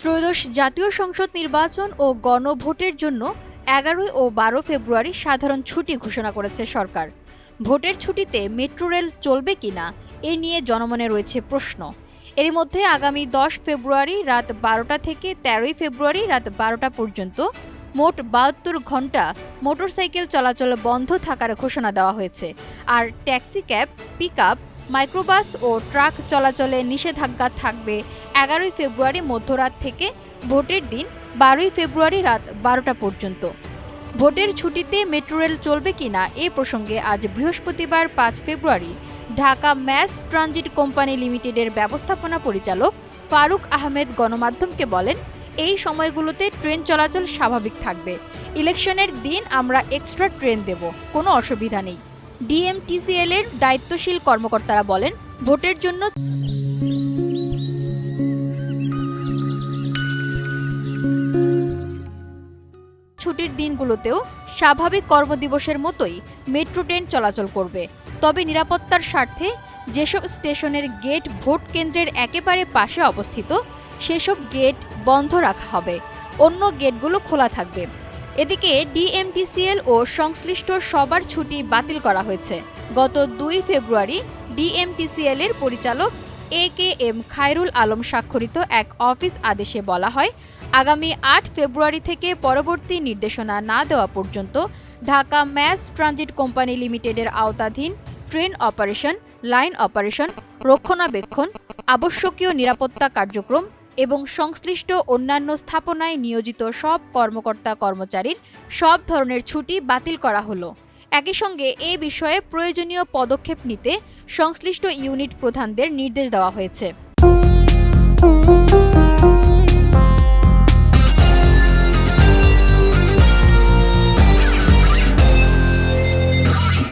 ত্রয়োদশ জাতীয় সংসদ নির্বাচন ও গণভোটের জন্য ১১ ও ১২ ফেব্রুয়ারি সাধারণ ছুটি ঘোষণা করেছে সরকার। ভোটের ছুটিতে মেট্রো রেল চলবে কিনা এ নিয়ে জনমনে রয়েছে প্রশ্ন। এরই মধ্যে আগামী ১০ ফেব্রুয়ারি রাত ১২টা থেকে ১৩ ফেব্রুয়ারি রাত ১২টা পর্যন্ত মোট ৭২ ঘণ্টা মোটরসাইকেল চলাচল বন্ধ থাকার ঘোষণা দেওয়া হয়েছে। আর ট্যাক্সি ক্যাব, পিকআপ, মাইক্রোবাস ও ট্রাক চলাচলে নিষেধাজ্ঞা থাকবে ১১ ফেব্রুয়ারি মধ্যরাত থেকে ভোটের দিন ১২ ফেব্রুয়ারি রাত ১২টা পর্যন্ত। ভোটের ছুটিতে মেট্রো রেল চলবে কিনা এ প্রসঙ্গে আজ বৃহস্পতিবার ৫ ফেব্রুয়ারি ঢাকা ম্যাস ট্রানজিট কোম্পানি লিমিটেডের ব্যবস্থাপনা পরিচালক ফারুক আহমেদ গণমাধ্যমকে বলেন, এই সময়গুলোতে ট্রেন চলাচল স্বাভাবিক থাকবে। ইলেকশনের দিন আমরা এক্সট্রা ট্রেন দেব, কোনো অসুবিধা নেই। ডিএমটিসিএল এর দায়িত্বশীল কর্মকর্তারা বলেন, ভোটের জন্য ছুটির দিনগুলোতেও স্বাভাবিক কর্মদিবসের মতোই মেট্রো ট্রেন চলাচল করবে। তবে নিরাপত্তার স্বার্থে যেসব স্টেশনের গেট ভোট কেন্দ্রের একেবারে পাশে অবস্থিত সেসব গেট বন্ধ রাখা হবে, অন্য গেটগুলো খোলা থাকবে। এদিকে ডিএমটিসিএল ও সংশ্লিষ্ট সবার ছুটি বাতিল করা হয়েছে। গত ২ ফেব্রুয়ারি ডিএমটিসিএল এর পরিচালক AKM খায়রুল আলম স্বাক্ষরিত এক অফিস আদেশে বলা হয়, আগামী ৮ ফেব্রুয়ারি থেকে পরবর্তী নির্দেশনা না দেওয়া পর্যন্ত ঢাকা ম্যাস ট্রানজিট কোম্পানি লিমিটেডের আওতাধীন ট্রেন অপারেশন, লাইন অপারেশন, রক্ষণাবেক্ষণ, আবশ্যকীয় নিরাপত্তা কার্যক্রম এবং সংশ্লিষ্ট অন্যান্য স্থাপনায় নিয়োজিত সব কর্মকর্তা কর্মচারীর সব ধরনের ছুটি বাতিল করা হলো। একই সঙ্গে এ বিষয়ে প্রয়োজনীয় পদক্ষেপ নিতে সংশ্লিষ্ট ইউনিট প্রধানদের নির্দেশ দেওয়া হয়েছে।